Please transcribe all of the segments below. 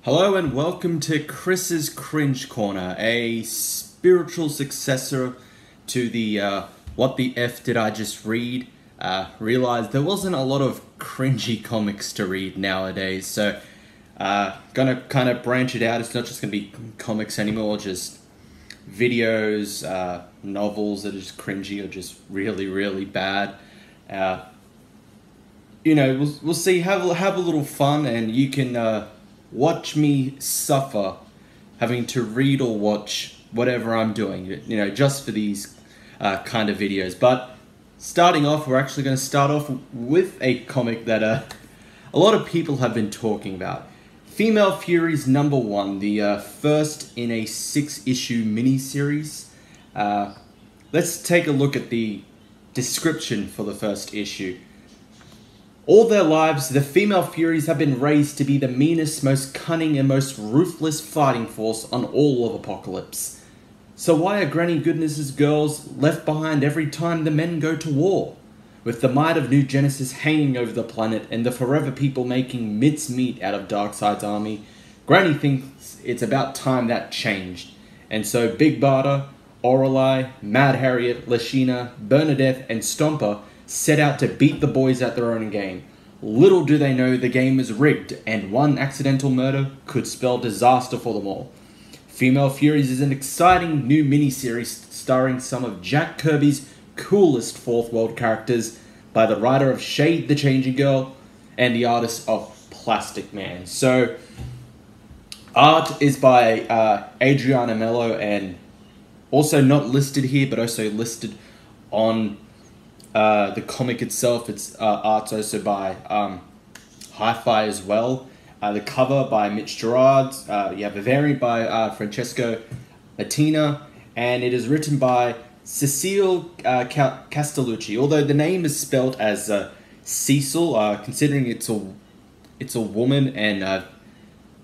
Hello and welcome to Chris's Cringe Corner, a spiritual successor to the What the F Did I Just Read? Realized there wasn't a lot of cringy comics to read nowadays, so gonna kind of branch it out. It's not just gonna be comics anymore, just videos, novels that are just cringy or just really, really bad. We'll see, have a little fun, and you can watch me suffer having to read or watch whatever I'm doing, just for these kind of videos. But starting off, we're actually going to start off with a comic that a lot of people have been talking about. Female Furies #1, the first in a 6-issue miniseries. Let's take a look at the description for the first issue. All their lives, the female Furies have been raised to be the meanest, most cunning, and most ruthless fighting force on all of Apocalypse. So why are Granny Goodness's girls left behind every time the men go to war? With the might of New Genesis hanging over the planet and the Forever People making mincemeat out of Darkseid's army, Granny thinks it's about time that changed. And so Big Barda, Orelai, Mad Harriet, Lashina, Bernadette, and Stomper set out to beat the boys at their own game. Little do they know the game is rigged, and one accidental murder could spell disaster for them all. Female Furies is an exciting new miniseries starring some of Jack Kirby's coolest Fourth World characters by the writer of Shade the Changing Girl and the artist of Plastic Man. So, art is by Adriana Mello, and also not listed here, but also listed on the comic itself. It's art's also by Hi-Fi as well. The cover by Mitch Gerard. You have a variant by Francesco Latina, and it is written by Cecile Castellucci. Although the name is spelled as Cecil, considering it's a woman, and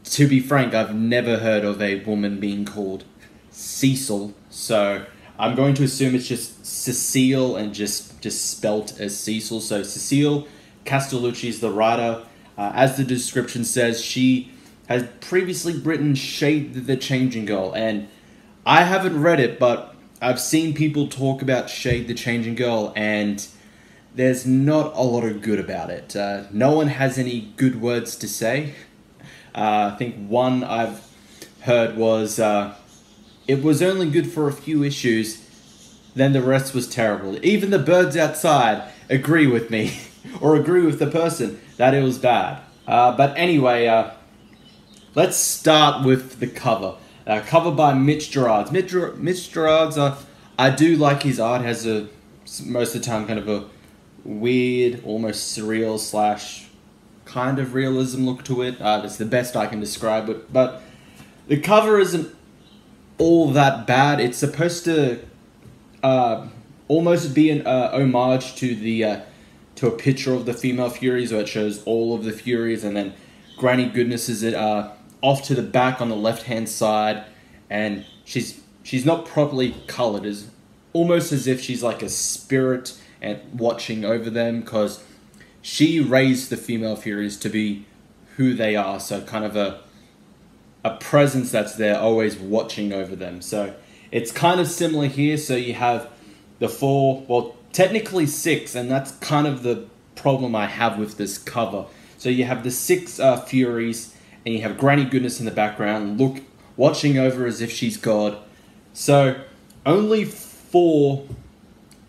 to be frank, I've never heard of a woman being called Cecil, so I'm going to assume it's just Cecile and just spelt as Cecil. So Cecile Castellucci is the writer. As the description says, she has previously written Shade the Changing Girl, and I haven't read it, but I've seen people talk about Shade the Changing Girl, and there's not a lot of good about it. No one has any good words to say. I think one I've heard was it was only good for a few issues, then the rest was terrible. Even the birds outside agree with me, or agree with the person, that it was bad. But anyway, let's start with the cover. Cover by Mitch Gerard. Mitch Gerard's, I do like his art. Has most of the time kind of a weird, almost surreal / kind of realism look to it. That's the best I can describe it. But the cover isn't all that bad. It's supposed to almost be an homage to to a picture of the female Furies, where it shows all of the Furies, and then Granny Goodness is off to the back on the left hand side, and she's not properly colored. It's almost as if she's like a spirit and watching over them, because she raised the female Furies to be who they are. So kind of a presence that's there, always watching over them. So it's kind of similar here. So you have the 4, well, technically 6, and that's kind of the problem I have with this cover. So you have the 6 Furies, and you have Granny Goodness in the background, watching over as if she's God. So only 4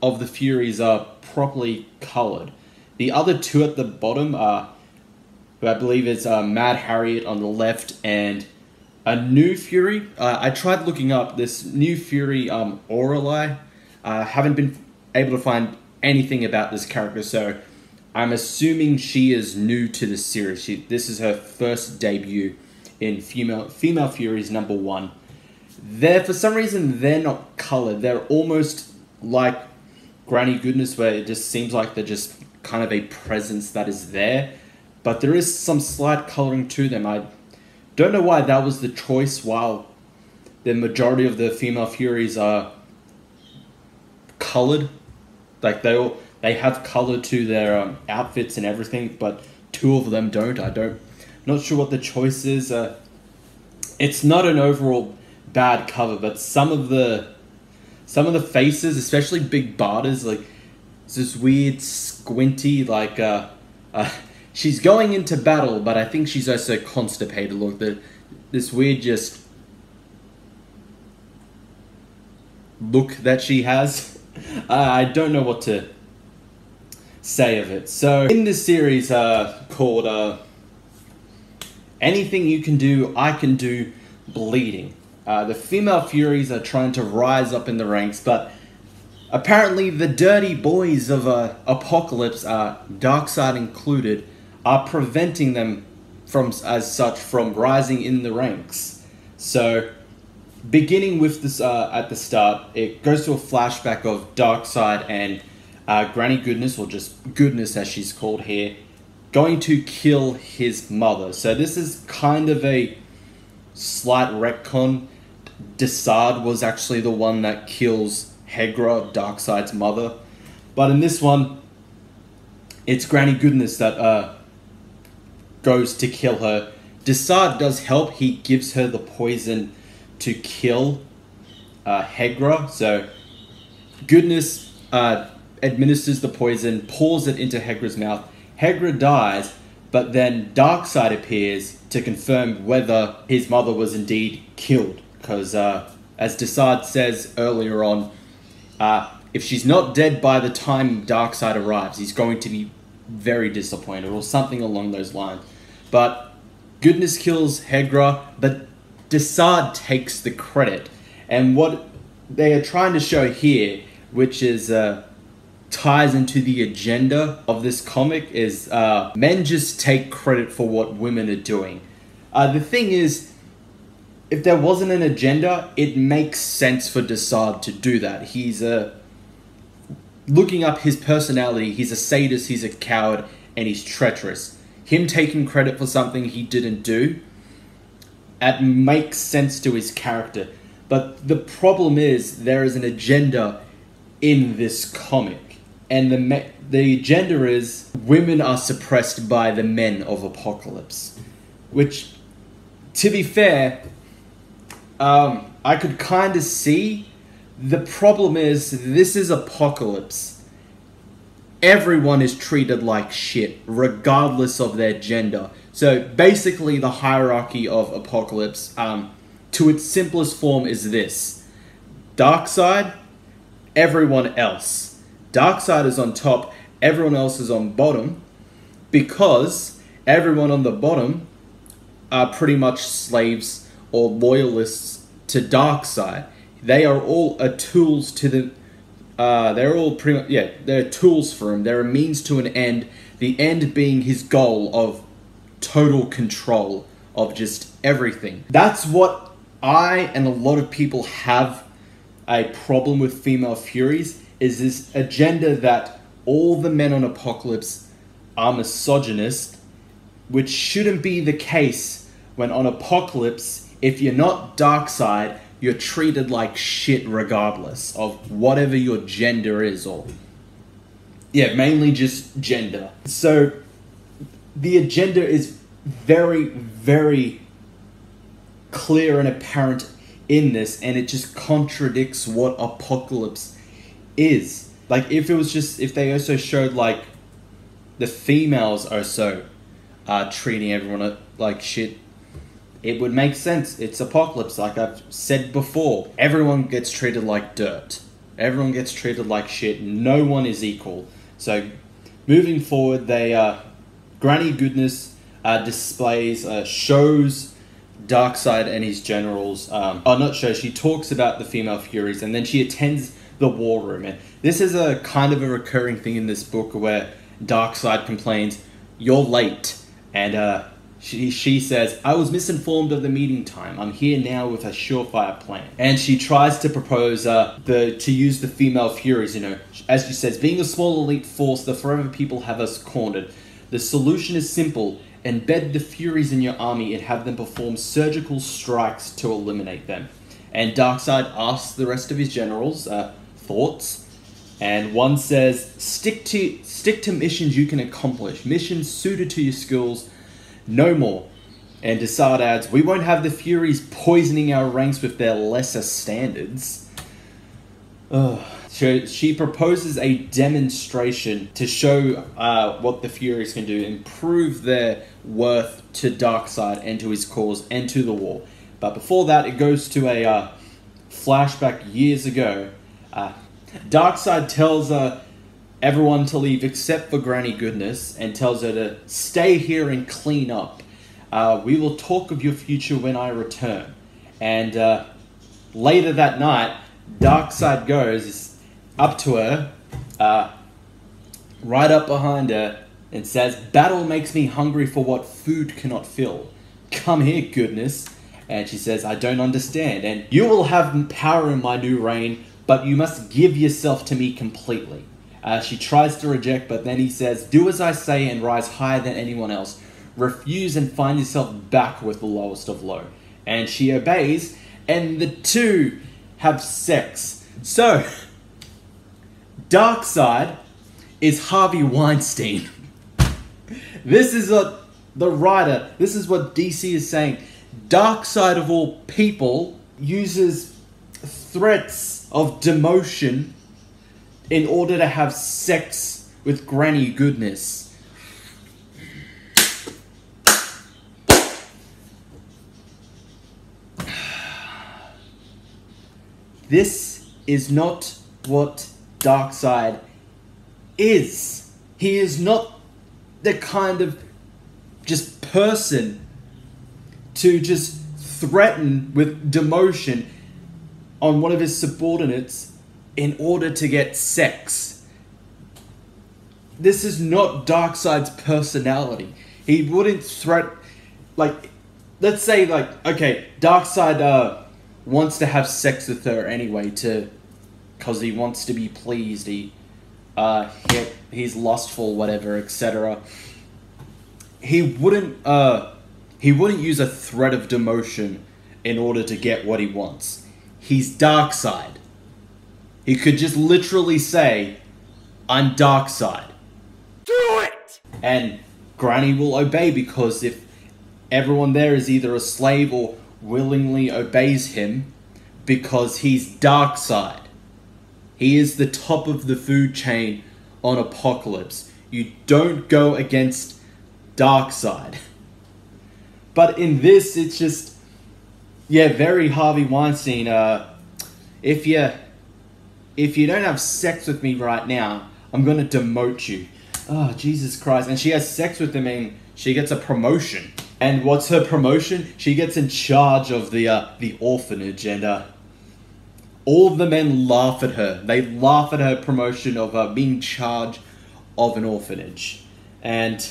of the Furies are properly colored. The other 2 at the bottom are, who I believe is Mad Harriet on the left, and a new Fury. I tried looking up this new Fury, Orelai. Haven't been able to find anything about this character, so I'm assuming she is new to the series. This is her first debut in Female Furies #1. For some reason, they're not colored. They're almost like Granny Goodness, where it just seems like they're just kind of a presence that is there, but there is some slight coloring to them. I don't know why that was the choice, while the majority of the female Furies are colored. Like they have color to their outfits and everything, but 2 of them don't. Not sure what the choice is. it's not an overall bad cover, but some of the faces, especially Big Barter's, like, it's this weird squinty, like, she's going into battle, but I think she's also constipated. Look, this weird just look that she has. I don't know what to say of it. So in this series called Anything You Can Do, I Can Do, Bleeding, the female Furies are trying to rise up in the ranks, but apparently the dirty boys of Apocalypse, Darkseid included, are preventing them from rising in the ranks. So beginning with this at the start, it goes to a flashback of Darkseid and Granny Goodness, or just Goodness as she's called here, going to kill his mother. So this is kind of a slight retcon. Darkseid was actually the one that kills Hegra, Darkseid's mother. But in this one, it's Granny Goodness that goes to kill her. Darkseid does help. He gives her the poison to kill Hegra. So Goodness administers the poison, pours it into Hegra's mouth. Hegra dies, but then Darkseid appears to confirm whether his mother was indeed killed. Because as Darkseid says earlier on, if she's not dead by the time Darkseid arrives, he's going to be very disappointed, or something along those lines. But Goodness kills Hegra, but Darkseid takes the credit. And what they are trying to show here, which is ties into the agenda of this comic, is men just take credit for what women are doing. The thing is, if there wasn't an agenda, it makes sense for Darkseid to do that. He's looking up his personality, he's a sadist, he's a coward, and he's treacherous. Him taking credit for something he didn't do, it makes sense to his character. But the problem is, there is an agenda in this comic. And the agenda is, women are suppressed by the men of Apocalypse. Which, to be fair, I could kind of see. The problem is, this is Apocalypse. Everyone is treated like shit, regardless of their gender. So basically, the hierarchy of Apocalypse, to its simplest form, is this: Darkseid, everyone else. Darkseid is on top, everyone else is on bottom, because everyone on the bottom are pretty much slaves or loyalists to Darkseid. They are all tools to the. They're all pretty much, yeah, they're tools for him. They're a means to an end. The end being his goal of total control of just everything. That's what I and a lot of people have a problem with female Furies, is this agenda that all the men on Apocalypse are misogynist, which shouldn't be the case when on Apocalypse, if you're not Darkseid, you're treated like shit regardless of whatever your gender is, or yeah, mainly just gender. So the agenda is very, very clear and apparent in this, and it just contradicts what Apocalypse is. Like, if they also showed like the females also treating everyone like shit, it would make sense. It's Apocalypse, like I've said before. Everyone gets treated like dirt. Everyone gets treated like shit. No one is equal. So, moving forward, Granny Goodness shows Darkseid and his generals. She talks about the female Furies, and then she attends the war room. And this is a kind of a recurring thing in this book, where Darkseid complains, "You're late," and She says, "I was misinformed of the meeting time. I'm here now with a surefire plan." And she tries to propose to use the female Furies, as she says, "Being a small elite force, the Forever People have us cornered. The solution is simple. Embed the Furies in your army and have them perform surgical strikes to eliminate them." And Darkseid asks the rest of his generals thoughts. And one says, stick to missions you can accomplish. Missions suited to your skills. No more. And Darkseid adds, we won't have the Furies poisoning our ranks with their lesser standards. Ugh. She proposes a demonstration to show what the Furies can do and prove their worth to Darkseid and to his cause and to the war. But before that, it goes to a flashback years ago. Darkseid tells everyone to leave except for Granny Goodness and tells her to stay here and clean up. We will talk of your future when I return. And later that night, Darkseid goes up to her, right up behind her, and says, battle makes me hungry for what food cannot fill. Come here, Goodness. And she says, I don't understand. And you will have power in my new reign, but you must give yourself to me completely. She tries to reject, but then he says, do as I say and rise higher than anyone else. Refuse and find yourself back with the lowest of low. And she obeys, and the two have sex. So, Darkseid is Harvey Weinstein. This is what the writer, this is what DC is saying. Darkseid of all people uses threats of demotion in order to have sex with Granny Goodness. This is not what Darkseid is. He is not the kind of just person to just threaten with demotion on one of his subordinates in order to get sex. This is not Darkseid's personality. He wouldn't like, let's say like, okay, Darkseid wants to have sex with her anyway because he wants to be pleased, he's lustful, whatever, etc. He wouldn't use a threat of demotion in order to get what he wants. He's Darkseid. He could just literally say, I'm Darkseid. Do it! And Granny will obey, because if everyone there is either a slave or willingly obeys him, because he's Darkseid. He is the top of the food chain on Apocalypse. You don't go against Darkseid. But in this, it's just, yeah, very Harvey Weinstein. If you don't have sex with me right now, I'm gonna demote you. Oh, Jesus Christ. And she has sex with him and she gets a promotion. And what's her promotion? She gets in charge of the orphanage, and all of the men laugh at her. They laugh at her promotion of being in charge of an orphanage. And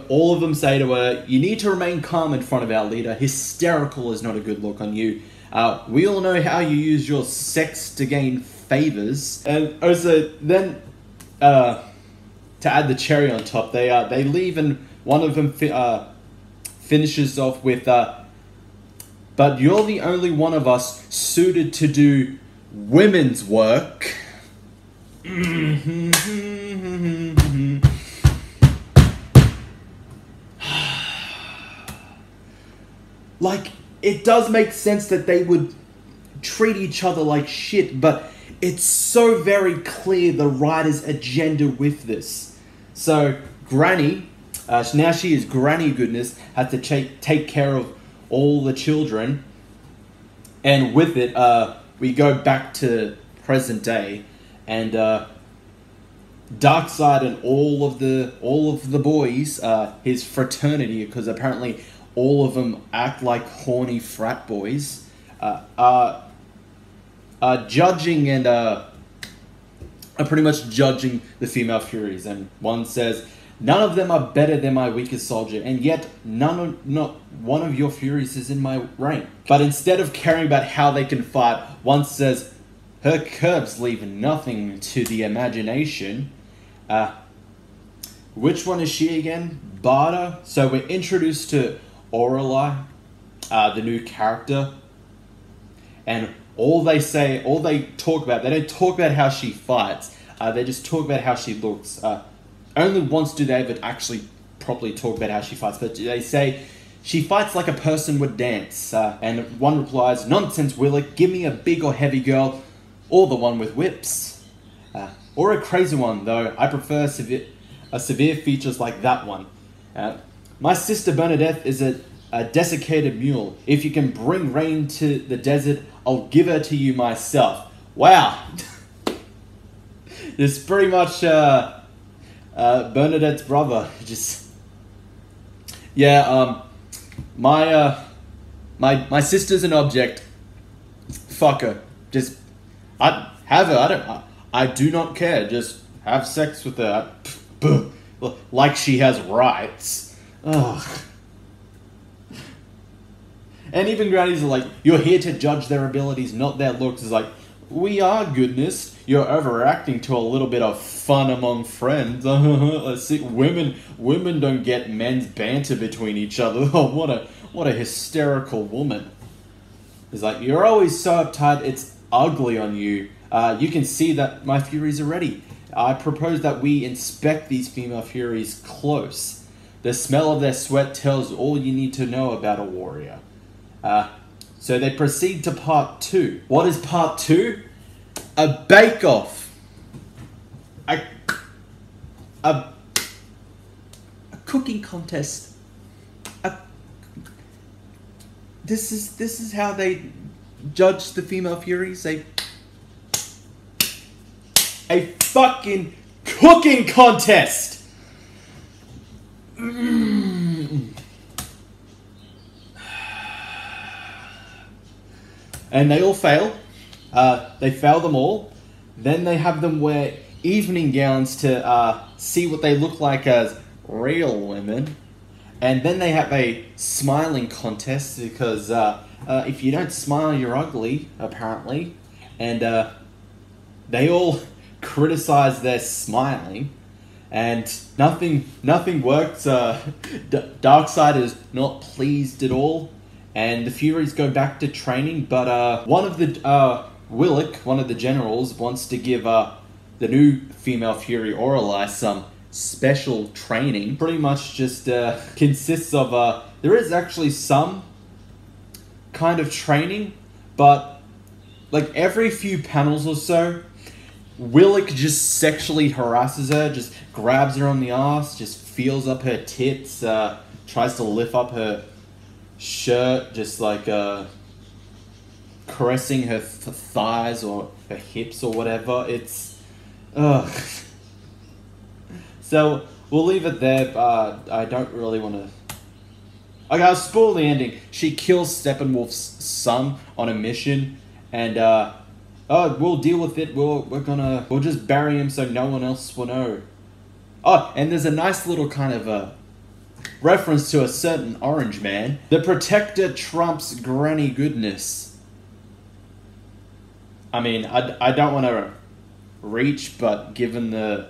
all of them say to her, you need to remain calm in front of our leader. Hysterical is not a good look on you. We all know how you use your sex to gain favors. And also, then, to add the cherry on top, they leave, and one of them finishes off with, but you're the only one of us suited to do women's work. Like, it does make sense that they would treat each other like shit, but it's so very clear the writer's agenda with this. So, Granny, now she is Granny Goodness, has to take care of all the children, and with it, we go back to present day, and Darkseid and all of the boys, his fraternity, because apparently all of them act like horny frat boys, are judging and are pretty much judging the female Furies. And one says, none of them are better than my weakest soldier, and yet not one of your Furies is in my rank. But instead of caring about how they can fight, one says, her curves leave nothing to the imagination. Which one is she again? Barda. So we're introduced to Orelai, the new character, and all they talk about, they don't talk about how she fights, they just talk about how she looks. Only once do they ever actually properly talk about how she fights, but they say She fights like a person would dance. And one replies, "Nonsense, Willock, give me a big or heavy girl, or the one with whips. Or a crazy one, though. I prefer severe features like that one. My sister Bernadette is a desiccated mule. If you can bring rain to the desert, I'll give her to you myself." Wow. It's pretty much Bernadette's brother. Just, yeah. My sister's an object. Fuck her. Just, I have her. I do not care. Just have sex with her. Like she has rights. Ugh. And even grannies are like, "You're here to judge their abilities, not their looks." It's like, we are, goodness. You're overacting to a little bit of fun among friends. Let's see, women don't get men's banter between each other. Oh, what a hysterical woman. It's like, you're always so uptight, it's ugly on you. You can see that my Furies are ready. I propose that we inspect these female Furies close. The smell of their sweat tells all you need to know about a warrior. So they proceed to part 2. What is part 2? A bake-off. A cooking contest. This is how they judge the female Furies. A fucking cooking contest. And they all fail. They fail them all. Then they have them wear evening gowns to see what they look like as real women. And then they have a smiling contest because if you don't smile, you're ugly, apparently. And they all criticize their smiling. And nothing works. Darkseid is not pleased at all. And the Furies go back to training, but one of the Willock, one of the generals, wants to give the new female Fury Orelai some special training. Pretty much just consists of there is actually some kind of training, but like every few panels or so, Willock just sexually harasses her, just grabs her on the ass, just feels up her tits, tries to lift up her shirt, just like caressing her thighs or her hips or whatever. It's so we'll leave it there. I don't really want to. Okay, I'll spoil the ending. She kills Steppenwolf's son on a mission, and oh, we'll deal with it. We'll just bury him so no one else will know. Oh, and there's a nice little kind of reference to a certain orange man. The Protector trumps granny goodness. I mean, I don't want to reach, but given the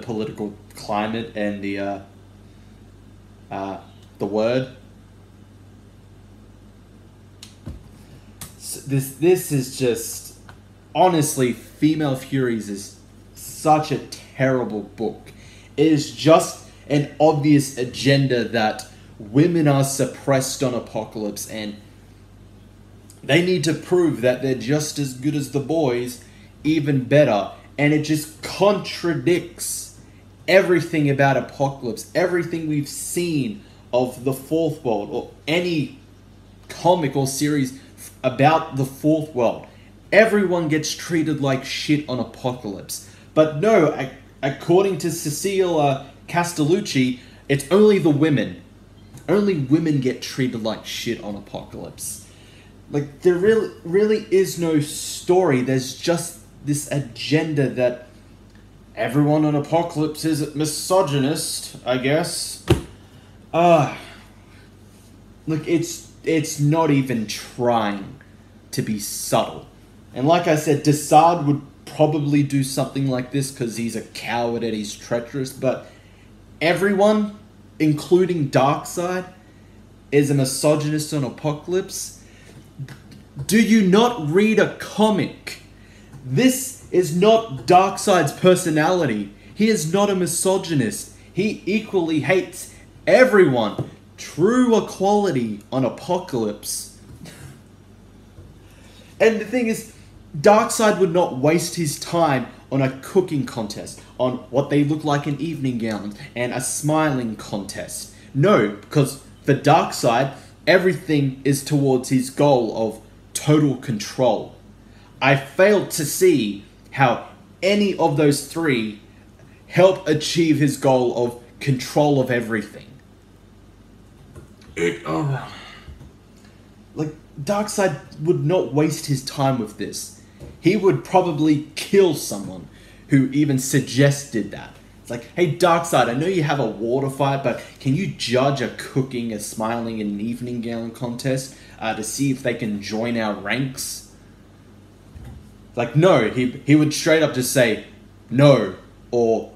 political climate and the word, this is just, honestly, Female Furies is such a terrible book. It is just an obvious agenda that women are suppressed on Apocalypse and they need to prove that they're just as good as the boys, even better. And it just contradicts everything about Apocalypse, everything we've seen of the Fourth World, or any comic or series about the Fourth World. Everyone gets treated like shit on Apocalypse. But no, according to Cecile Castellucci, it's only the women. Only women get treated like shit on Apocalypse. Like, there really is no story. There's just this agenda that everyone on Apocalypse is misogynist, I guess. Look, it's not even trying to be subtle. And like I said, Darkseid would probably do something like this because he's a coward and he's treacherous, but everyone, including Darkseid, is a misogynist on Apocalypse. Do you not read a comic? This is not Darkseid's personality. He is not a misogynist. He equally hates everyone. true equality on Apocalypse. And the thing is, Darkseid would not waste his time on a cooking contest, on what they look like in evening gowns, and a smiling contest. No, because for Darkseid, everything is towards his goal of total control. I failed to see how any of those three help achieve his goal of control of everything. Like, Darkseid would not waste his time with this. He would probably kill someone who even suggested that. It's like, hey Darkseid, I know you have a water fight, but can you judge a cooking, a smiling, and an evening gown contest to see if they can join our ranks? Like, no, he would straight up just say no, or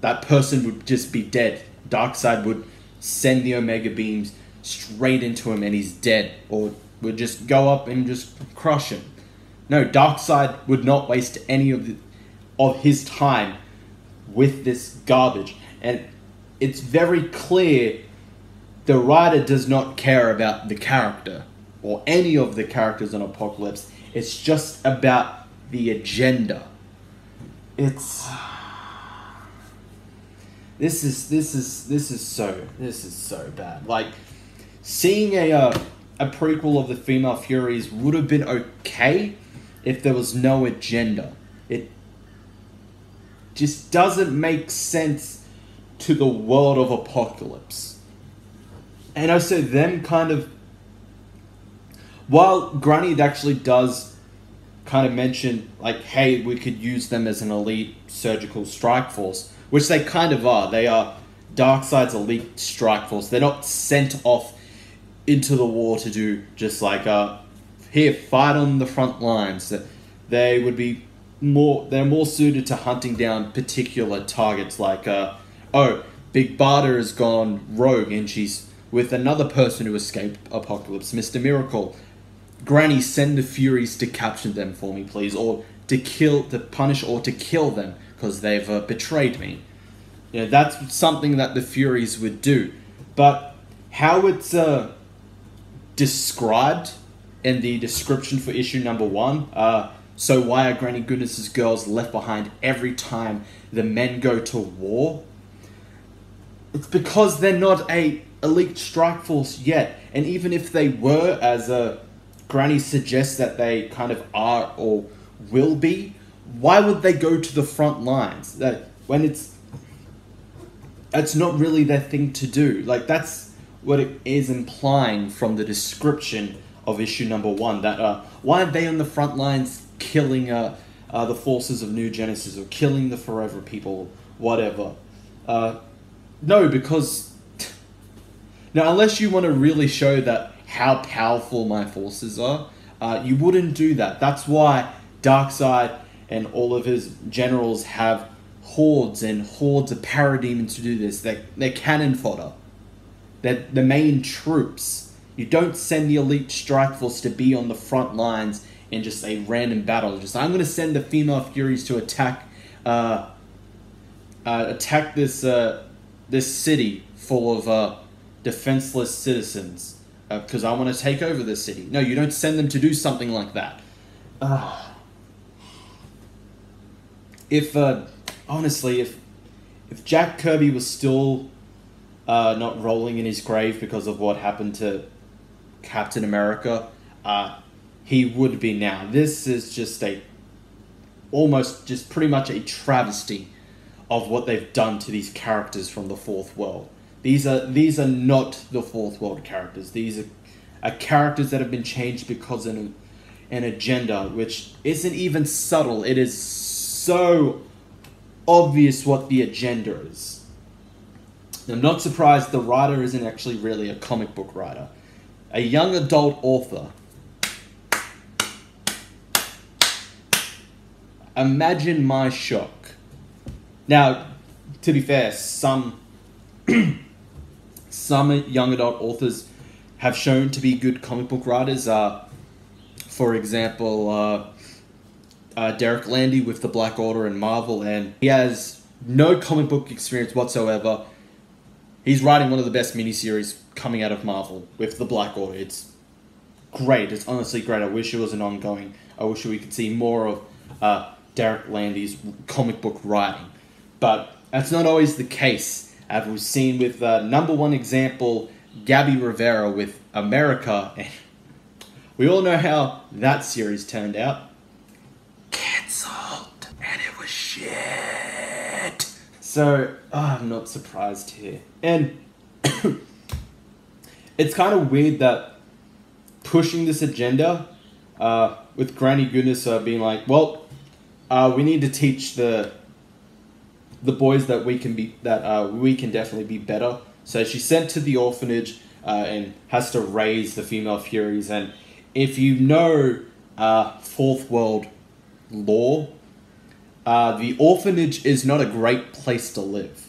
that person would just be dead. Darkseid would send the Omega Beams straight into him and he's dead, or would just go up and just crush him. No, Darkseid would not waste any of his time with this garbage. And it's very clear the writer does not care about the character or any of the characters on Apocalypse. It's just about the agenda. It's this is so bad. Like, seeing a prequel of the female Furies would have been okay if there was no agenda. It just doesn't make sense to the world of Apocalypse. And also them kind of, while Granny actually does kind of mention, like, hey, we could use them as an elite surgical strike force, which they kind of are. They are Darkseid's elite strike force. They're not sent off into the war to do just like, here, fight on the front lines. They would be they're more suited to hunting down particular targets, like, oh, Big Barda has gone rogue and she's with another person who escaped Apocalypse, Mr. Miracle. Granny, send the Furies to capture them for me, please, or to punish or to kill them, because they've betrayed me. You know, that's something that the Furies would do. But how it's described in the description for issue number 1, so why are Granny Goodness's girls left behind every time the men go to war? It's because they're not a elite strike force yet. And even if they were, as Granny suggests that they kind of are or will be, why would they go to the front lines? That when it's not really their thing to do. Like, that's what it is implying from the description of issue number 1. That why are they on the front lines killing the forces of New Genesis, or killing the Forever People, whatever? No, because now, unless you want to really show that how powerful my forces are, you wouldn't do that. That's why Darkseid and all of his generals have hordes and hordes of parademons to do this. They're cannon fodder. They're the main troops. You don't send the elite strike force to be on the front lines in just a random battle. Just, I'm going to send the female Furies to attack this city full of defenseless citizens because I want to take over this city. No, you don't send them to do something like that. Honestly, if Jack Kirby was still not rolling in his grave because of what happened to Captain America, he would be now. This is just pretty much a travesty of what they've done to these characters from the Fourth World. These are not the Fourth World characters. These are characters that have been changed because of an agenda, which isn't even subtle. It is so obvious what the agenda is. I'm not surprised the writer isn't actually really a comic book writer. A young adult author. Imagine my shock. Now, to be fair, some young adult authors have shown to be good comic book writers. For example, Derek Landy with the Black Order and Marvel, and he has no comic book experience whatsoever. He's writing one of the best miniseries coming out of Marvel with the Black Order. It's great. It's honestly great. I wish it was an ongoing. I wish we could see more of Derek Landy's comic book writing. But that's not always the case. As we've seen with number one example, Gabby Rivera with America. And we all know how that series turned out. Cancelled. And it was shit. So, I'm not surprised here. And it's kind of weird that pushing this agenda with Granny Goodness being like, well, we need to teach the boys that we can definitely be better. So she's sent to the orphanage and has to raise the female Furies. And if you know Fourth World lore, the orphanage is not a great place to live.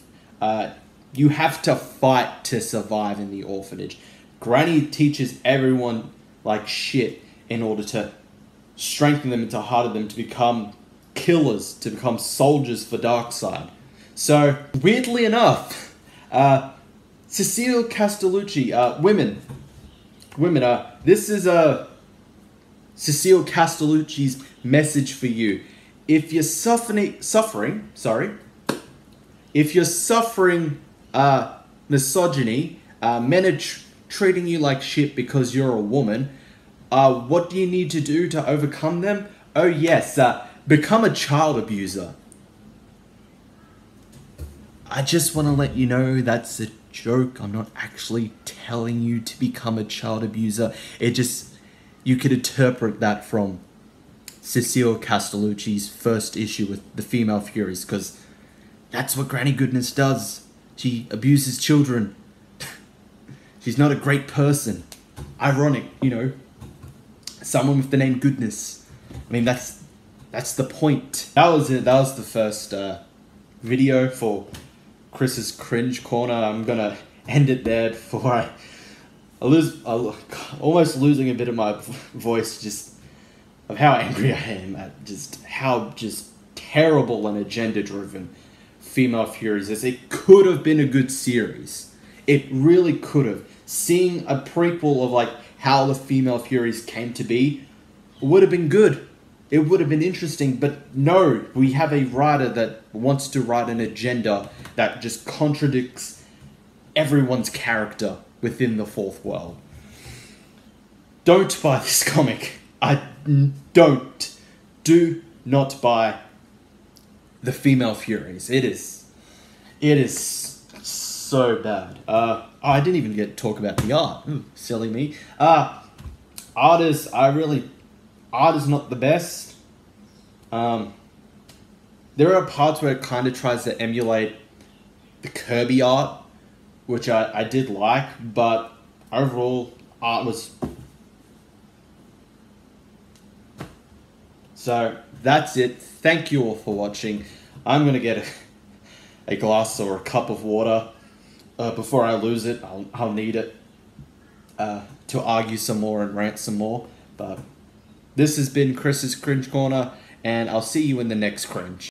You have to fight to survive in the orphanage. Granny teaches everyone like shit in order to strengthen them and to harden them to become killers, to become soldiers for Darkseid. So, weirdly enough, Cecile Castellucci, women, this is Cecile Castellucci's message for you. If you're suffering misogyny, men are treating you like shit because you're a woman, what do you need to do to overcome them? Oh yes, become a child abuser. I just want to let you know that's a joke. I'm not actually telling you to become a child abuser. You could interpret that from Cecile Castellucci's first issue with the female Furies, because that's what Granny Goodness does. She abuses children. She's not a great person. Ironic, you know. Someone with the name Goodness. I mean, that's the point. That was it. That was the first video for Chris's Cringe Corner. I'm gonna end it there before I almost losing a bit of my voice, just of how angry I am at just how terrible and agenda-driven Female Furies is. It could have been a good series. It really could have. Seeing a prequel of like how the Female Furies came to be would have been good. It would have been interesting, but no, we have a writer that wants to write an agenda that just contradicts everyone's character within the Fourth World. Don't buy this comic. Do not buy the Female Furies. It is so bad. I didn't even get to talk about the art. Ooh, silly me. Art is not the best. There are parts where it kind of tries to emulate the Kirby art, which I did like, but overall, art was... So, that's it. Thank you all for watching. I'm going to get a glass or a cup of water before I lose it. I'll need it to argue some more and rant some more. But this has been Chris's Cringe Corner, and I'll see you in the next Cringe.